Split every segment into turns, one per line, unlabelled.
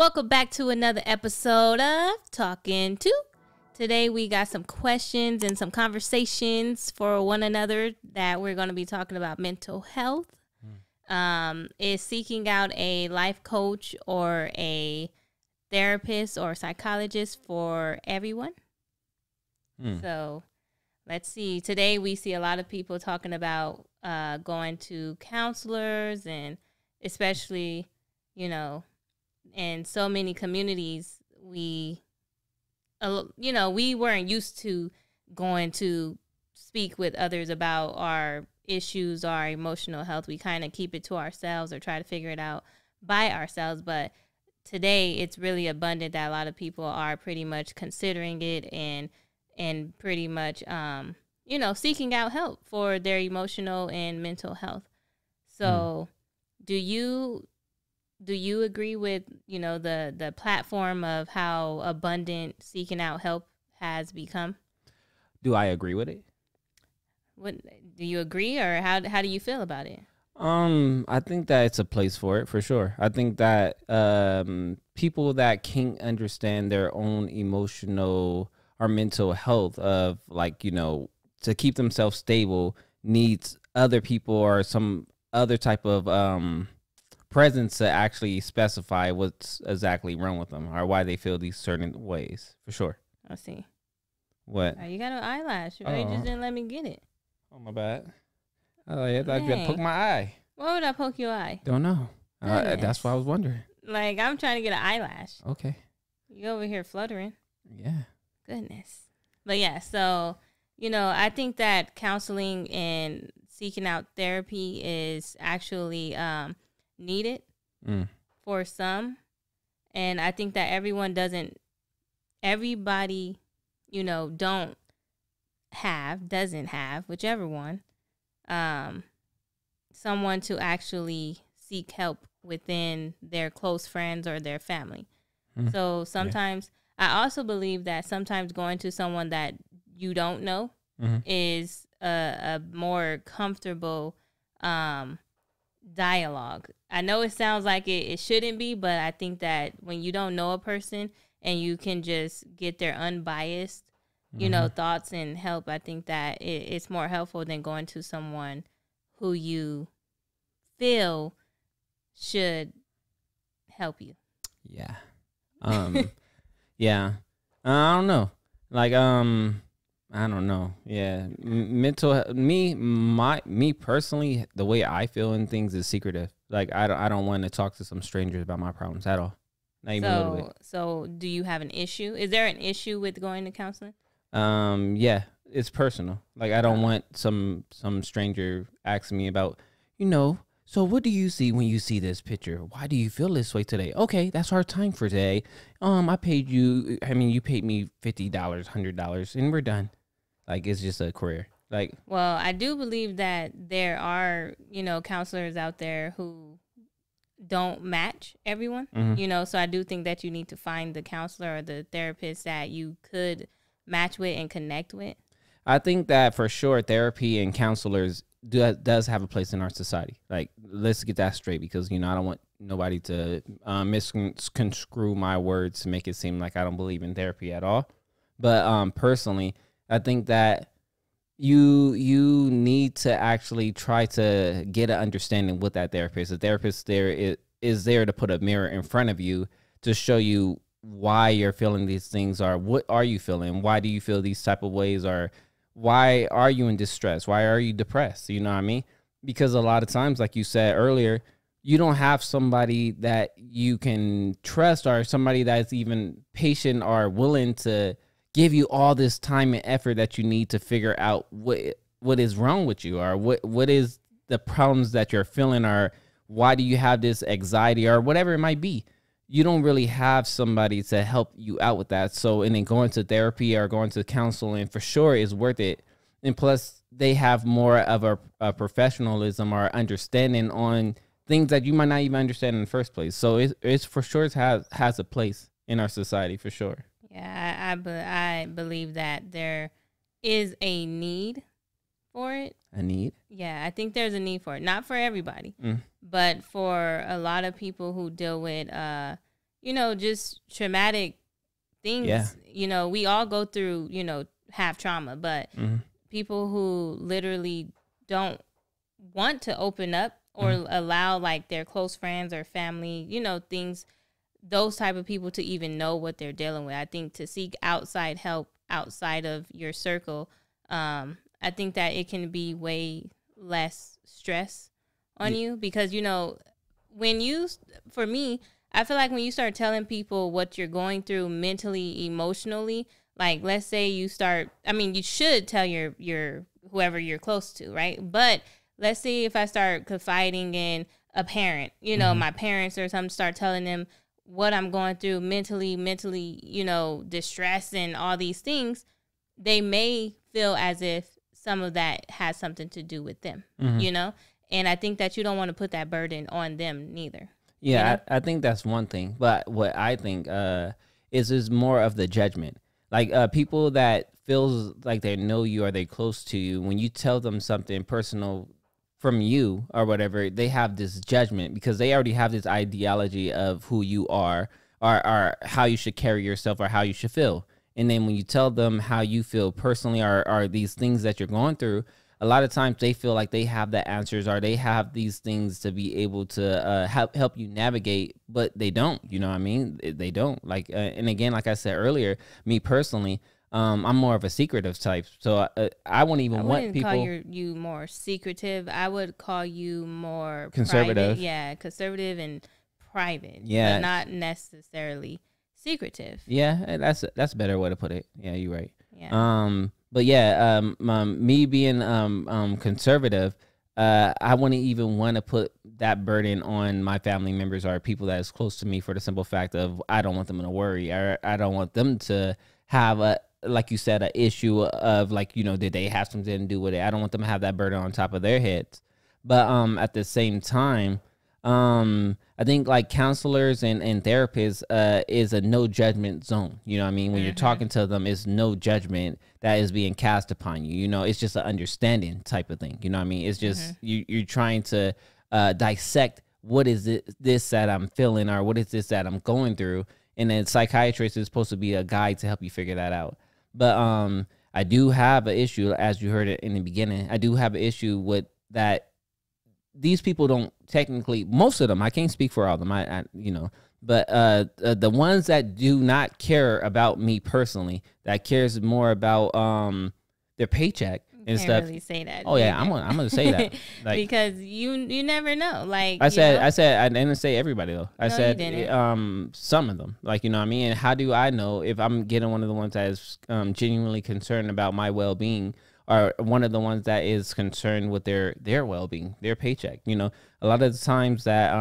Welcome back to another episode of Talkin' To. Today we got some questions and some conversations for one another that we're going to be talking about mental health. Is seeking out a life coach or a therapist or psychologist for everyone? So let's see. Today we see a lot of people talking about going to counselors, and especially, in so many communities, we weren't used to going to speak with others about our issues, our emotional health. We kind of keep it to ourselves or try to figure it out by ourselves. But today it's really abundant that a lot of people are pretty much considering it and pretty much, seeking out help for their emotional and mental health. So do you agree with, the platform of how abundant seeking out help has become?
Do I agree with it?
What do you agree, or how do you feel about it?
I think that it's a place for it, for sure. I think that people that can't understand their own emotional or mental health of, to keep themselves stable needs other people or some other type of presence to actually specify what's exactly wrong with them or why they feel these certain ways, for sure.
I see.
What?
You got an eyelash. You just didn't let me get it.
Oh, my bad. I thought you had to poke my eye.
Why would I poke your eye?
Don't know. That's why I was wondering.
I'm trying to get an eyelash.
Okay.
You over here fluttering.
Yeah.
Goodness. But yeah, so, I think that counseling and seeking out therapy is actually needed for some. And I think that everybody, doesn't have, whichever one, someone to actually seek help within their close friends or their family. So sometimes I also believe that sometimes going to someone that you don't know is a more comfortable dialogue. I know it sounds like it shouldn't be, but I think that when you don't know a person and you can just get their unbiased thoughts and help, I think that it's more helpful than going to someone who you feel should help you.
Yeah. Yeah. I don't know. I don't know. Yeah. Me personally, the way I feel in things is secretive. I don't want to talk to some strangers about my problems at all. Not even a little bit.
So do you have an issue? Is there an issue with going to counseling?
Yeah, it's personal. I don't want some stranger asking me about, so what do you see when you see this picture? Why do you feel this way today? Okay, that's our time for today. You paid me $50, $100, and we're done. It's just a career.
Well, I do believe that there are, counselors out there who don't match everyone, so I do think that you need to find the counselor or the therapist that you could match with and connect with.
I think that for sure therapy and counselors does have a place in our society. Let's get that straight, because I don't want nobody to misconstrue my words to make it seem like I don't believe in therapy at all. But personally, I think that you need to actually try to get an understanding with that therapist. The therapist is there to put a mirror in front of you to show you why you're feeling these things, or what are you feeling? Why do you feel these type of ways? Or why are you in distress? Why are you depressed? You know what I mean? Because a lot of times, like you said earlier, you don't have somebody that you can trust, or somebody that's even patient or willing to give you all this time and effort that you need to figure out what is wrong with you, or what is the problems that you're feeling, or why do you have this anxiety, or whatever it might be. You don't really have somebody to help you out with that. So, and then going to therapy or going to counseling for sure is worth it. And plus, they have more of a professionalism or understanding on things that you might not even understand in the first place. So it's for sure has a place in our society, for sure.
Yeah, I believe that there is a need for it.
A need?
Yeah, I think there's a need for it. Not for everybody, but for a lot of people who deal with, just traumatic things.
Yeah.
We all go through, have trauma, but people who literally don't want to open up or allow like their close friends or family, things, those type of people to even know what they're dealing with. I think to seek outside help outside of your circle, I think that it can be way less stress on you because, for me, I feel like when you start telling people what you're going through mentally, emotionally, like let's say you should tell your whoever you're close to, right? But let's say if I start confiding in a parent, my parents or something, start telling them what I'm going through mentally, distress and all these things, they may feel as if some of that has something to do with them, And I think that you don't want to put that burden on them neither.
Yeah, I think that's one thing. But what I think is more of the judgment. Like people that feels like they know you or they close to you, when you tell them something personal from you or whatever, they have this judgment because they already have this ideology of who you are or how you should carry yourself or how you should feel. And then when you tell them how you feel personally or these things that you're going through, a lot of times they feel like they have the answers or they have these things to be able to help you navigate, but they don't, you know what I mean? They don't. And again, like I said earlier, me personally, I'm more of a secretive type. So I wouldn't even want people. I wouldn't
call you more secretive. I would call you more
conservative.
Private. Yeah, conservative and private.
Yeah.
But not necessarily secretive.
Yeah, that's a better way to put it. Yeah, you're right.
Yeah.
But yeah, me being conservative, I wouldn't even want to put that burden on my family members or people that is close to me for the simple fact of I don't want them to worry or I don't want them to have like you said, an issue of did they have something to do with it? I don't want them to have that burden on top of their heads. But at the same time, I think like counselors and therapists is a no judgment zone. You know what I mean? When you're talking to them, it's no judgment that is being cast upon you. It's just an understanding type of thing. You know what I mean? It's just you're trying to dissect what is this that I'm feeling or what is this that I'm going through. And then psychiatrist is supposed to be a guide to help you figure that out. But I do have an issue, as you heard it in the beginning. I do have an issue with that. These people don't technically, most of them, I can't speak for all of them, but the ones that do not care about me personally, that cares more about their paycheck and
can't
stuff.
Really say that.
Oh yeah, I'm gonna say that
because you never know.
I said I didn't say everybody though. I said
didn't.
Some of them, you know what I mean. And how do I know if I'm getting one of the ones that is genuinely concerned about my well-being? Or one of the ones that is concerned with their well-being, their paycheck. A lot of the times that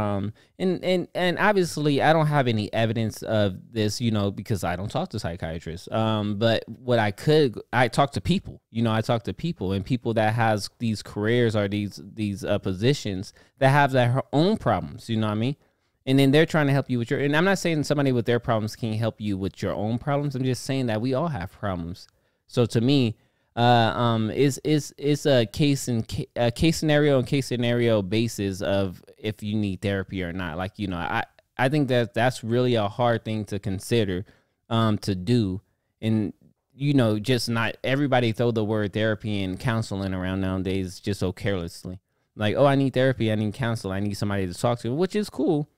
and obviously I don't have any evidence of this, because I don't talk to psychiatrists. But what I talk to people. I talk to people and people that has these careers or these positions that have their own problems. You know what I mean? And then they're trying to help you with and I'm not saying somebody with their problems can't help you with your own problems. I'm just saying that we all have problems. So to me, is a case scenario basis of if you need therapy or not. I think that's really a hard thing to consider, to do. And, just not everybody throw the word therapy and counseling around nowadays just so carelessly. Like, oh, I need therapy. I need counsel. I need somebody to talk to, which is cool.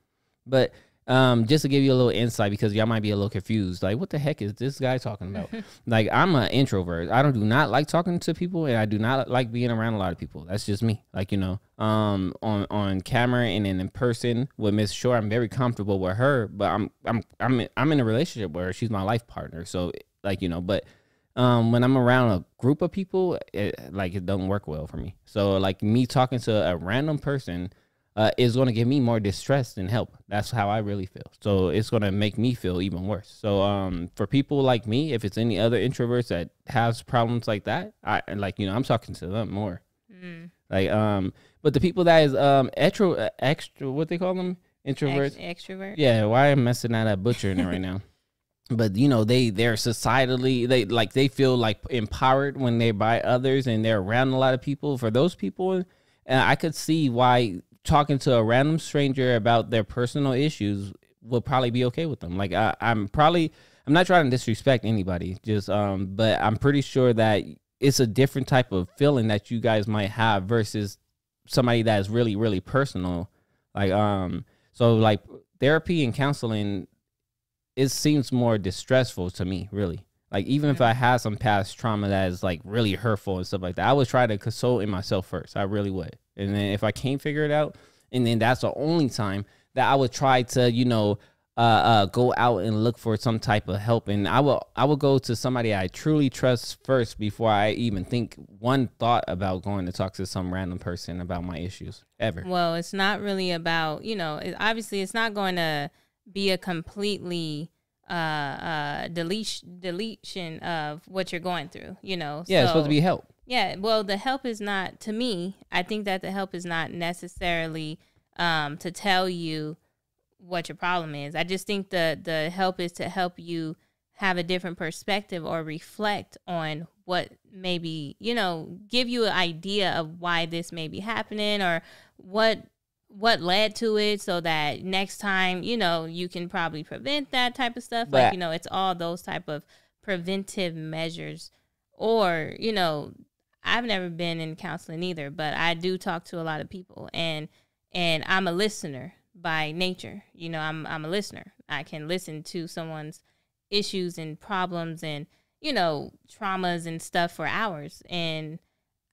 But just to give you a little insight, because y'all might be a little confused, like what the heck is this guy talking about? Like, I'm an introvert. I do not like talking to people, and I do not like being around a lot of people. That's just me. On camera and in person with Miss Shore, I'm very comfortable with her, but I'm in a relationship with her. She's my life partner. So but when I'm around a group of people, it doesn't work well for me. So me talking to a random person is going to give me more distress than help. That's how I really feel. So it's going to make me feel even worse. So for people like me, if it's any other introverts that has problems like that, I'm talking to them more. But the people that is extra, what they call them, introverts,
extrovert.
Yeah, why am I messing that up, butchering it right now? But they're societally, they feel like empowered when they're by others and they're around a lot of people. For those people, I could see why talking to a random stranger about their personal issues would probably be okay with them. Like I'm not trying to disrespect anybody, just but I'm pretty sure that it's a different type of feeling that you guys might have versus somebody that is really, really personal. Like so like therapy and counseling, it seems more distressful to me, really. Like, even if I had some past trauma that is like really hurtful and stuff like that, I would try to console in myself first. I really would. And then if I can't figure it out, and then that's the only time that I would try to, you know, go out and look for some type of help. And I will go to somebody I truly trust first before I even think one thought about going to talk to some random person about my issues ever.
Well, it's not really about, you know, obviously it's not going to be a completely deletion of what you're going through, you know.
Yeah, so, it's supposed to be help.
Yeah, well, the help is not, to me, I think that the help is not necessarily to tell you what your problem is. I just think the help is to help you have a different perspective or reflect on what maybe, you know, give you an idea of why this may be happening or what led to it, so that next time, you know, you can probably prevent that type of stuff. Like, you know, it's all those type of preventive measures. Or, you know, I've never been in counseling either, but I do talk to a lot of people, and I'm a listener by nature. You know, I'm a listener. I can listen to someone's issues and problems and, you know, traumas and stuff for hours, and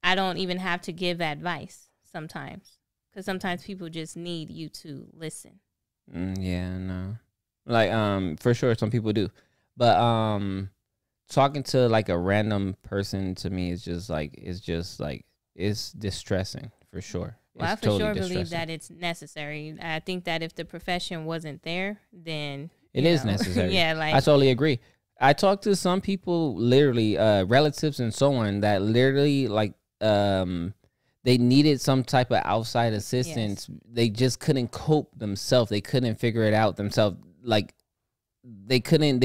I don't even have to give advice sometimes. Because sometimes people just need you to listen.
Yeah, no. Like, for sure, some people do. But talking to, like, a random person to me is just, like, it's distressing, for sure.
Well, I for sure believe that it's necessary. I think that if the profession wasn't there, then
it is necessary.
Yeah, like,
I totally agree. I talked to some people, literally, relatives and so on, that literally, like, they needed some type of outside assistance. Yes. They just couldn't cope themselves. They couldn't figure it out themselves. Like, they couldn't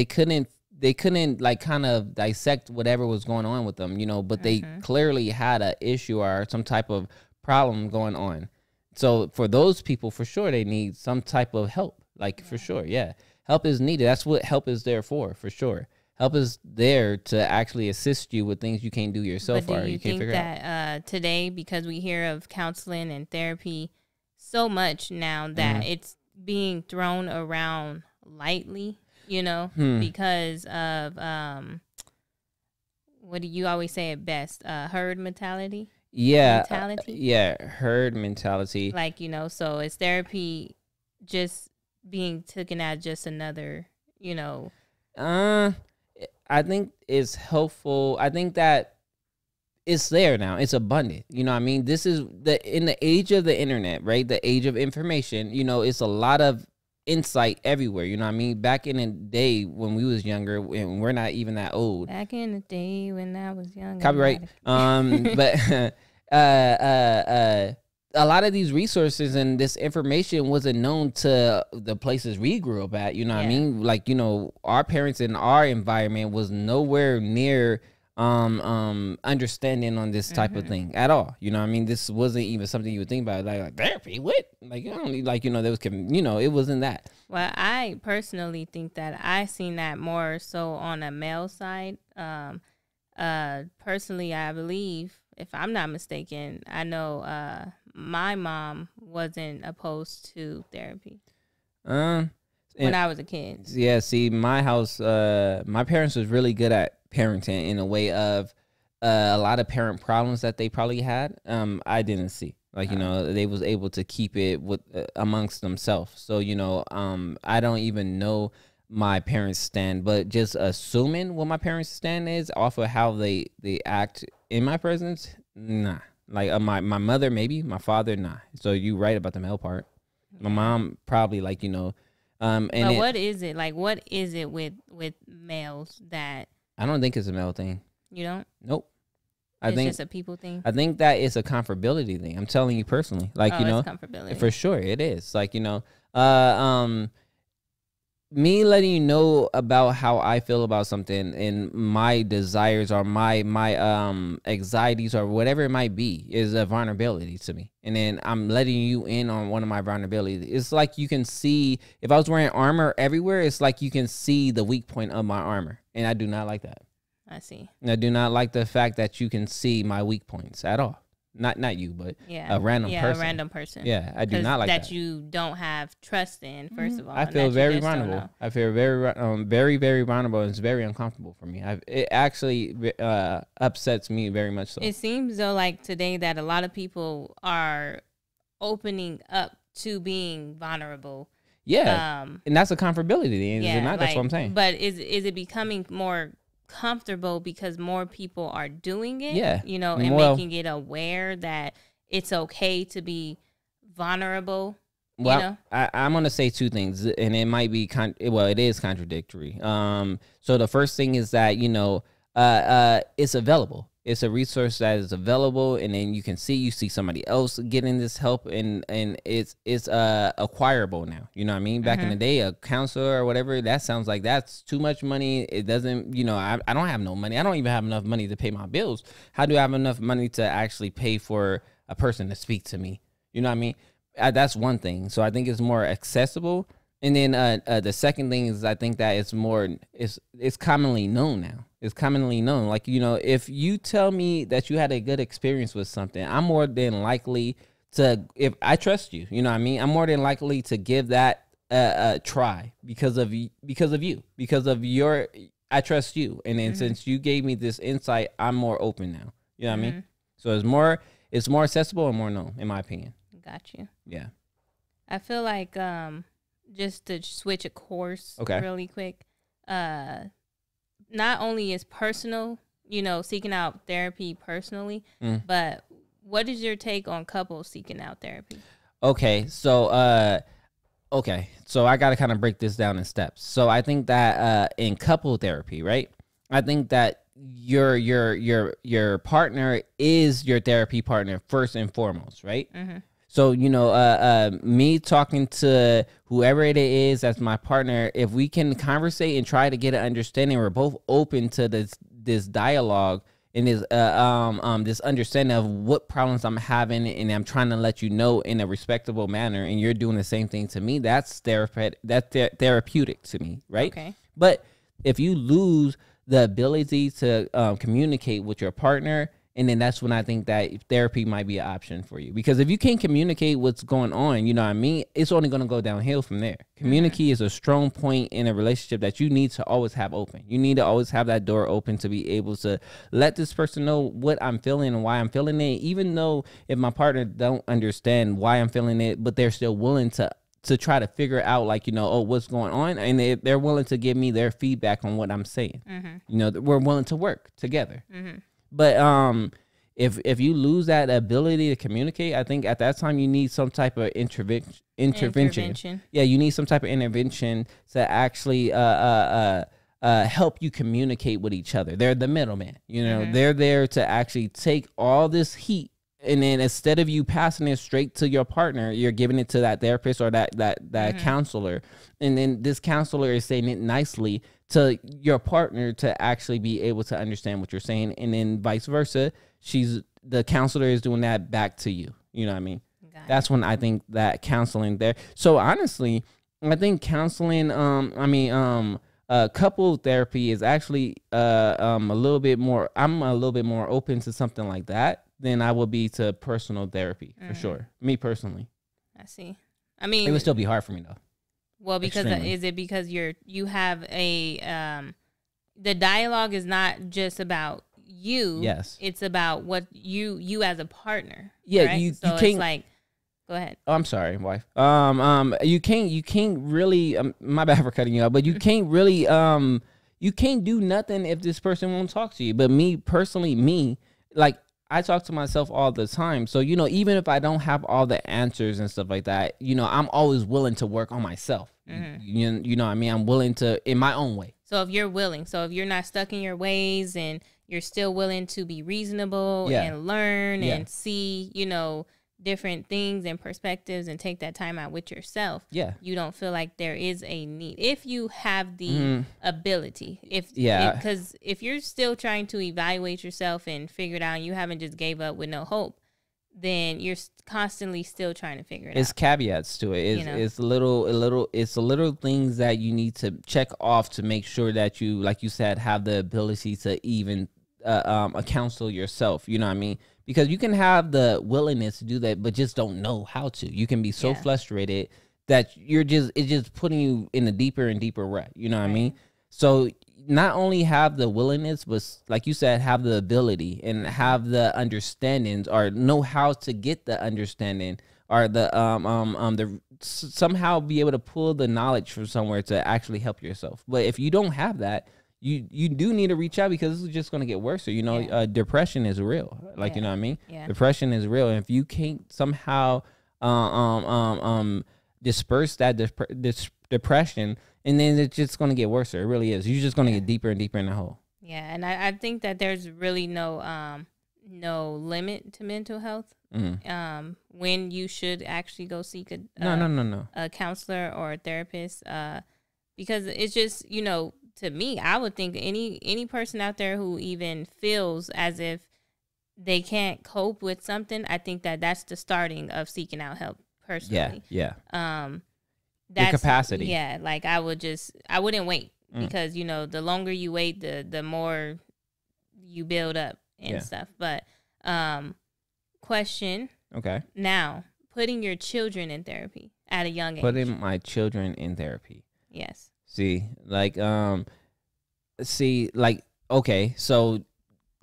like kind of dissect whatever was going on with them, you know, but they clearly had an issue or some type of problem going on. So for those people, for sure, they need some type of help. Like, for sure, yeah. Help is needed. That's what help is there for sure. Help is there to actually assist you with things you can't do yourself.
But do you think that today, because we hear of counseling and therapy so much now, that it's being thrown around lightly, you know, because of, what do you always say it best, herd mentality?
Yeah. Herd mentality.
Like, you know, so is therapy just being taken as just another, you know?
I think it's helpful. I think that it's there now. It's abundant. You know what I mean? This is in the age of the internet, right? The age of information, you know, it's a lot of insight everywhere. You know what I mean? Back in the day when we was younger, and we're not even that old.
Back in the day when I was younger.
Copyright. But a lot of these resources and this information wasn't known to the places we grew up at, you know what I mean? Like, you know, our parents and our environment was nowhere near understanding on this type of thing at all. You know what I mean? This wasn't even something you would think about, like therapy, what? Like, I don't need, like, you know, there was, you know, it wasn't that.
Well, I personally think that I seen that more so on a male side. Personally, I believe, if I'm not mistaken, I know my mom wasn't opposed to therapy when I was a kid.
Yeah, see, my house, my parents was really good at parenting in a way of a lot of parent problems that they probably had. I didn't see. Like, you know, they was able to keep it with amongst themselves. So, you know, I don't even know my parents' stand, but just assuming what my parents' stand is off of how they act in my presence, nah. Like, my mother, maybe. My father, nah. So you right about the male part. My mom probably, like, you know. And
but what is it? Like, what is it with males that...
I don't think it's a male thing.
You don't?
Nope.
It's just a people thing?
I think that it's a comfortability thing. I'm telling you personally. Like, you know.
It's comfortability.
For sure, it is. Like, you know. me letting you know about how I feel about something and my desires or my anxieties or whatever it might be is a vulnerability to me. And then I'm letting you in on one of my vulnerabilities. It's like you can see, if I was wearing armor everywhere, it's like you can see the weak point of my armor. And I do not like that.
I see.
And I do not like the fact that you can see my weak points at all. Not you, but a random person.
Yeah, a random person.
Yeah, I do not like that.
That you don't have trust in, first of all.
I feel very vulnerable. I feel very, very vulnerable. And it's very uncomfortable for me. It actually upsets me very much so.
It seems, though, like today that a lot of people are opening up to being vulnerable.
Yeah, and that's a comfortability. Yeah, that's what I'm saying.
But is it becoming more comfortable because more people are doing it?
Yeah,
and making it aware that it's okay to be vulnerable.
Well, I'm gonna say two things, and it might be it is contradictory. So the first thing is that it's available. It's a resource that is available, and then you see somebody else getting this help, and it's acquirable now. You know what I mean? Back in the day, a counselor or whatever, that sounds like that's too much money. It doesn't, I don't have no money. I don't even have enough money to pay my bills. How do I have enough money to actually pay for a person to speak to me? You know what I mean? That's one thing. So I think it's more accessible. And then the second thing is I think that it's commonly known now. It's commonly known. Like, if you tell me that you had a good experience with something, I'm more than likely to, if I trust you, you know what I mean? I'm more than likely to give that a try because of you, I trust you. And then since you gave me this insight, I'm more open now. You know what I mean? So it's more accessible and more known, in my opinion.
Got you.
Yeah.
I feel like, just to switch a course really quick, not only is personal, seeking out therapy personally, but what is your take on couples seeking out therapy? Okay,
so I got to kind of break this down in steps. So I think that in couple therapy, right? I think that your partner is your therapy partner first and foremost, right? Mm-hmm. So, me talking to whoever it is that's my partner, if we can conversate and try to get an understanding, we're both open to this dialogue and this understanding of what problems I'm having, and I'm trying to let you know in a respectable manner, and you're doing the same thing to me, that's therapeutic to me, right? Okay. But if you lose the ability to communicate with your partner, and then that's when I think that therapy might be an option for you. Because if you can't communicate what's going on, you know what I mean? It's only going to go downhill from there. Communicate is a strong point in a relationship that you need to always have open. You need to always have that door open to be able to let this person know what I'm feeling and why I'm feeling it. Even though if my partner don't understand why I'm feeling it, but they're still willing to try to figure out, like, what's going on. And they're willing to give me their feedback on what I'm saying. We're willing to work together. But if you lose that ability to communicate, I think at that time you need some type of intervention. Yeah, you need some type of intervention to actually help you communicate with each other. They're the middleman. They're there to actually take all this heat, and then instead of you passing it straight to your partner, you're giving it to that therapist or that counselor, and then this counselor is saying it nicely to your partner to actually be able to understand what you're saying, and then vice versa. The counselor is doing that back to you. You know what I mean? That's when I think that counseling there. So honestly, I think counseling, couple therapy is actually I'm a little bit more open to something like that than I would be to personal therapy, for sure. Me personally.
I see. I mean,
it would still be hard for me though.
Well, because is it because you have a the dialogue is not just about you.
Yes,
it's about what you as a partner.
Yeah,
right?
you
can't. It's like, go ahead.
Oh, I'm sorry, wife. You can't really. My bad for cutting you out, but you can't really. You can't do nothing if this person won't talk to you. But me personally, like, I talk to myself all the time. So, even if I don't have all the answers and stuff like that, I'm always willing to work on myself. You know what I mean? I'm willing to, in my own way.
So if you're not stuck in your ways and you're still willing to be reasonable and learn and see, different things and perspectives and take that time out with yourself, you don't feel like there is a need if you have the ability. Because if you're still trying to evaluate yourself and figure it out, and you haven't just gave up with no hope, then you're constantly still trying to figure it out.
It's caveats to it. It's little things that you need to check off to make sure that you, like you said, have the ability to even counsel yourself. You know what I mean? Because you can have the willingness to do that, but just don't know how to. You can be so frustrated that it's just putting you in a deeper and deeper rut. You know what I mean? So not only have the willingness, but like you said, have the ability and have the understandings, or know how to get the understanding, or the somehow be able to pull the knowledge from somewhere to actually help yourself. But if you don't have that, you do need to reach out, because it's just going to get worse. So, depression is real. Like, you know what I mean? Yeah. Depression is real. And if you can't somehow disperse that depression, and then it's just going to get worse. It really is. You're just going to get deeper and deeper in the hole.
Yeah. And I think that there's really no limit to mental health. When you should actually go seek a counselor or a therapist, because it's just, to me, I would think any person out there who even feels as if they can't cope with something, I think that's the starting of seeking out help personally.
Yeah. That's the capacity.
Yeah. Like I wouldn't wait, because, the longer you wait, the more you build up and stuff. But, question.
Okay.
Now, putting your children in therapy at a young age.
Putting my children in therapy.
Yes.
Okay, so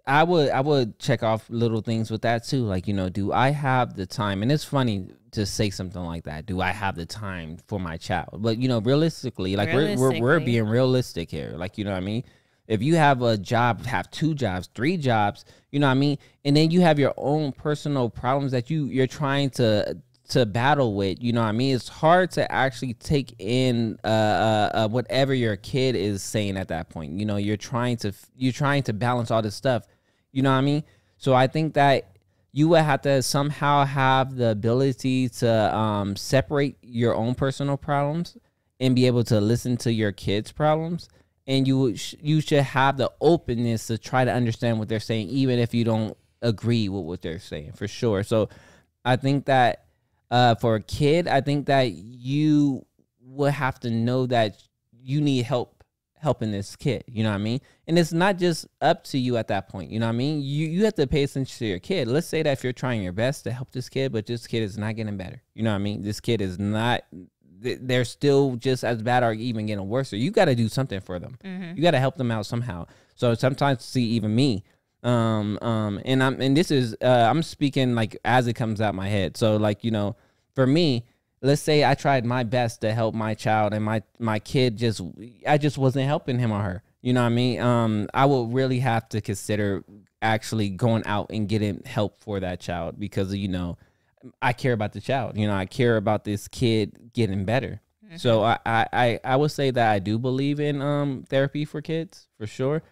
I would check off little things with that too. Like, do I have the time? And it's funny to say something like that. Do I have the time for my child? But, realistically, like we're being realistic here. Like, you know what I mean? If you have a job, have 2 jobs, 3 jobs, you know what I mean? And then you have your own personal problems that you're trying to battle with, you know what I mean? It's hard to actually take in whatever your kid is saying at that point. You're trying to balance all this stuff, you know what I mean? So I think that you would have to somehow have the ability to separate your own personal problems and be able to listen to your kids' problems. And you should have the openness to try to understand what they're saying, even if you don't agree with what they're saying, for sure. So I think that for a kid, I think that you will have to know that you need helping this kid, you know what I mean? And it's not just up to you at that point, you know what I mean? You have to pay attention to your kid. Let's say that if you're trying your best to help this kid, but this kid is not getting better, you know what I mean? This kid is not, they're still just as bad or even getting worse. So you got to do something for them. You got to help them out somehow. So sometimes, see, even me, and this is I'm speaking like as it comes out my head. So like, for me, let's say I tried my best to help my child, and my kid I just wasn't helping him or her. You know what I mean? I would really have to consider actually going out and getting help for that child, because I care about the child. I care about this kid getting better. So I would say that I do believe in therapy for kids, for sure.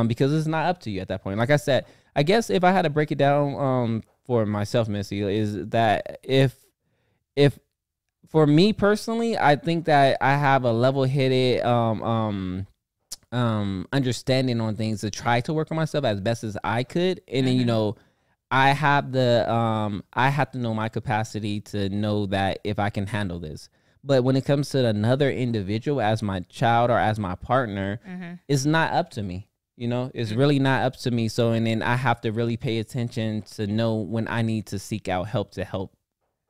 Because it's not up to you at that point. Like I said, I guess if I had to break it down for myself, Missy, is that if for me personally, I think that I have a level-headed understanding on things to try to work on myself as best as I could. And then, I have to know my capacity to know that if I can handle this. But when it comes to another individual as my child or as my partner, it's not up to me. It's really not up to me. So, and then I have to really pay attention to know when I need to seek out help to help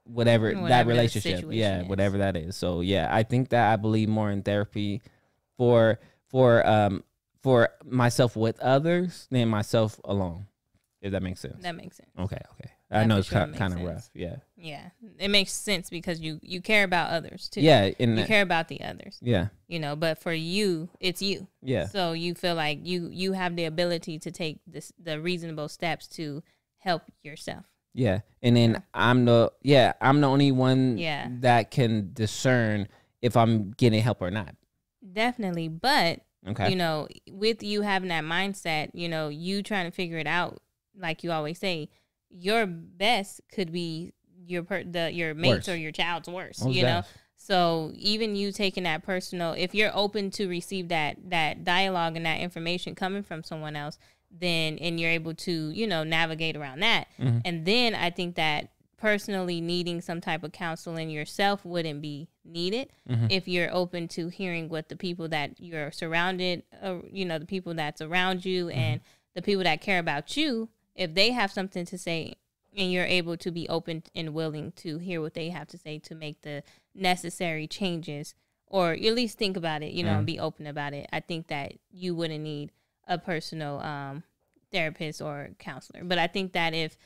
whatever that relationship. Yeah, whatever that is. So yeah, I think that I believe more in therapy for myself with others than myself alone. If that makes sense.
That makes sense.
Okay. I know it's kind of rough. Yeah.
Yeah. It makes sense because you care about others too.
Yeah.
You care about the others.
Yeah.
But for you, it's you.
Yeah.
So you feel like you have the ability to take the reasonable steps to help yourself.
Yeah. And then I'm the only one that can discern if I'm getting help or not.
Definitely. But, with you having that mindset, you trying to figure it out, like you always say, your best could be your mates or your child's worse,
Most
you know.
definitely.
So even you taking that personal, if you're open to receive that dialogue and that information coming from someone else, then and you're able to, you know, navigate around that.
Mm-hmm.
And then I think that personally needing some type of counseling yourself wouldn't be needed if you're open to hearing what the people that you're surrounded, you know, the people that's around you and the people that care about you, if they have something to say and you're able to be open and willing to hear what they have to say to make the necessary changes, or at least think about it, you know, and be open about it, I think that you wouldn't need a personal therapist or counselor. But I think that if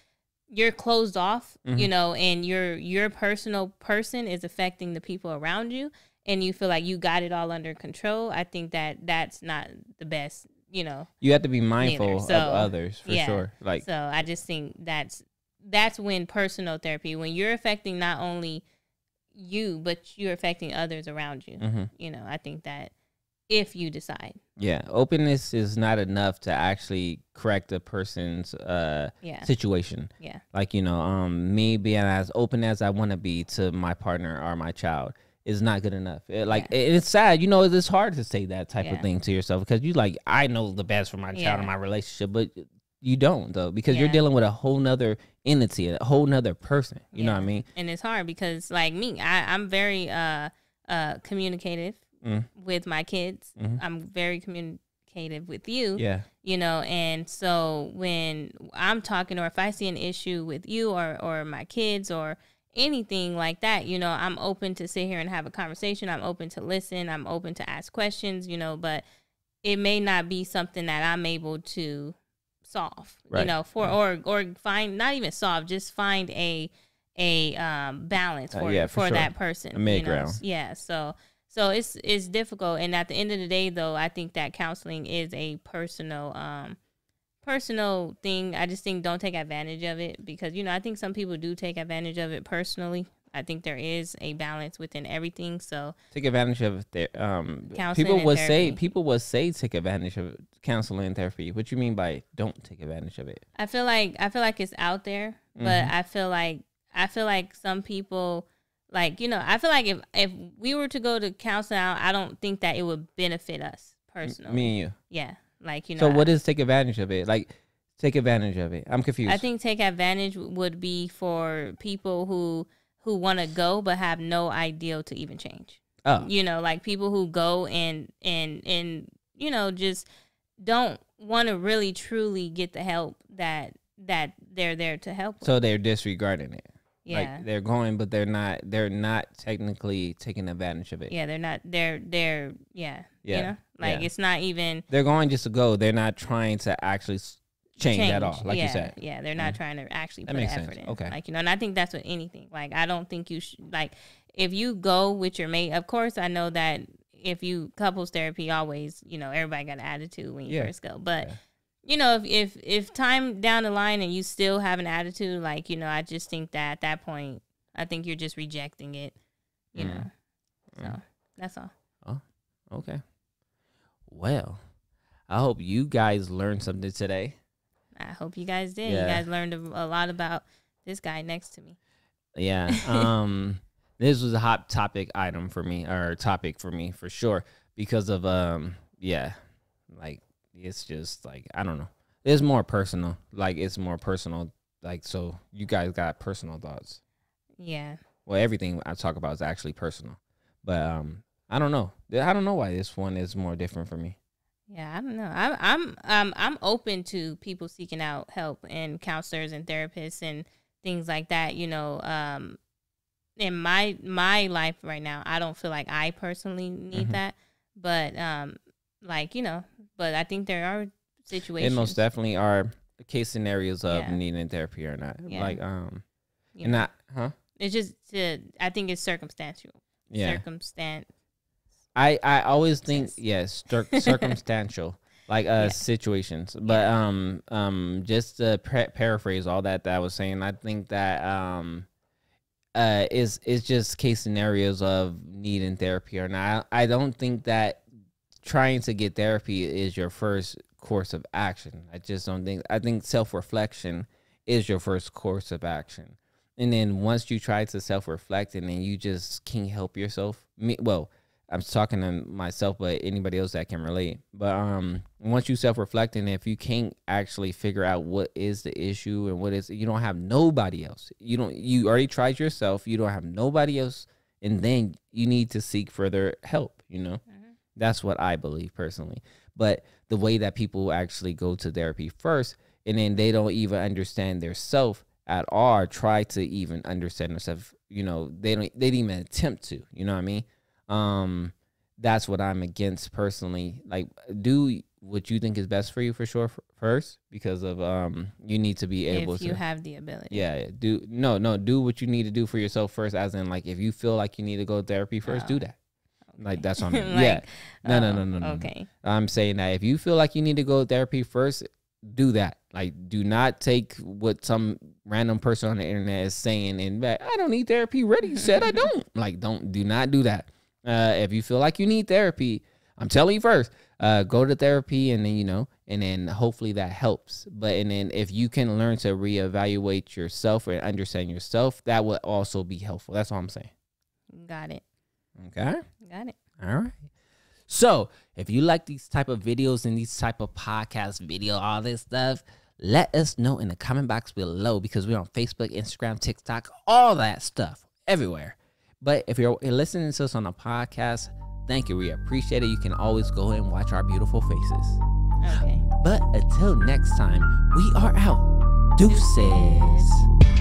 you're closed off, you know, and your personal person is affecting the people around you and you feel like you got it all under control, I think that that's not the best, you know.
You have to be mindful of others for sure. Like,
so I just think that's when personal therapy, when you're affecting not only you, but you're affecting others around you, you know, I think that if you decide.
Yeah, openness is not enough to actually correct a person's situation.
Yeah.
Like, you know, me being as open as I want to be to my partner or my child is not good enough. It's sad. You know, it's hard to say that type of thing to yourself because you like, I know the best for my child and my relationship, but you don't though, because you're dealing with a whole nother entity, a whole nother person. You know what I mean?
And it's hard because like me, I'm very communicative with my kids. I'm very communicative with you. Yeah. You know, and so when I'm talking or if I see an issue with you or my kids or anything like that, you know, I'm open to sit here and have a conversation. I'm open to listen. I'm open to ask questions, you know, but it may not be something that I'm able to solve, you know, or find, not even solve, just find a balance for that person.
A mid-ground.
Yeah. So it's difficult. And at the end of the day, though, I think that counseling is a personal thing. I just think don't take advantage of it because, you know, I think some people do take advantage of it personally. I think there is a balance within everything. So take advantage of
people would say take advantage of counseling and therapy. What you mean by don't take advantage of it?
I feel like it's out there, but I feel like some people, like, you know, I feel like if we were to go to counseling, I don't think that it would benefit us personally.
Me and you.
Yeah. Like, you know.
So what is take advantage of it? Like, take advantage of it. I'm confused.
I think take advantage would be for people who want to go but have no ideal to even change. Oh. You know, like people who go and you know, just don't want to really truly get the help that they're there to help with.
So they're disregarding it. Yeah. Like they're going, but they're not technically taking advantage of it.
Yeah, they're you know, like it's not even.
They're going just to go. They're not trying to actually change at all, like you said.
Yeah, they're not trying to actually put effort in. Okay. Like, you know, and I think that's with anything. Like, I don't think you should, like, if you go with your mate, of course, I know that if you couples therapy, always, you know, everybody got an attitude when you first go. But, you know, if time down the line and you still have an attitude, like, you know, I just think that at that point, I think you're just rejecting it, you know. So, that's all.
Oh, okay. Well, I hope you guys learned something today.
I hope you guys did. Yeah. You guys learned a lot about this guy next to me.
Yeah. This was a hot topic for me for sure because of like it's just like I don't know. It's more personal. Like it's more personal. Like so, you guys got personal thoughts.
Yeah.
Well, everything I talk about is actually personal, but I don't know. I don't know why this one is more different for me.
Yeah, I don't know. I'm open to people seeking out help and counselors and therapists and things like that. You know, in my life right now, I don't feel like I personally need that, but like, you know, but I think there are situations.
It most definitely are case scenarios of needing therapy or not. Yeah. Like
It's just I think it's circumstantial.
Yeah.
Circumstance.
I always think circumstantial like situations, but just to paraphrase all that I was saying, I think that is just case scenarios of needing therapy or not. I don't think that trying to get therapy is your first course of action. I just don't think. I think self-reflection is your first course of action, And then once you try to self-reflect and then you just can't help yourself. Well, I'm talking to myself, but anybody else that can relate. But once you self-reflect, and if you can't actually figure out what is the issue and what is, you don't have nobody else. You already tried yourself. You don't have nobody else. And then you need to seek further help, you know. That's what I believe personally. But the way that people actually go to therapy first, and then they don't even understand their self at all, or try to even understand themselves, you know, they didn't even attempt to, you know what I mean? That's what I'm against personally. Like, do what you think is best for you for sure first, because of you need to be able to, if
you have the ability.
Yeah, do what you need to do for yourself first, as in, like, if you feel like you need to go to therapy first, do that. Okay. Like, that's what I mean. Like, yeah. No.
Okay.
I'm saying that if you feel like you need to go to therapy first, do that. Like, do not take what some random person on the internet is saying and be like, I don't need therapy. Reddy said I don't. Like, do not do that. If you feel like you need therapy, I'm telling you first, go to therapy, and then, you know, and then hopefully that helps. And then if you can learn to reevaluate yourself and understand yourself, that will also be helpful. That's all I'm saying.
Got it.
Okay.
Got it.
All right. So if you like these type of videos and these type of podcast video, all this stuff, let us know in the comment box below, because we're on Facebook, Instagram, TikTok, all that stuff, everywhere. But if you're listening to us on a podcast, thank you. We appreciate it. You can always go and watch our beautiful faces.
Okay.
But until next time, we are out. Deuces.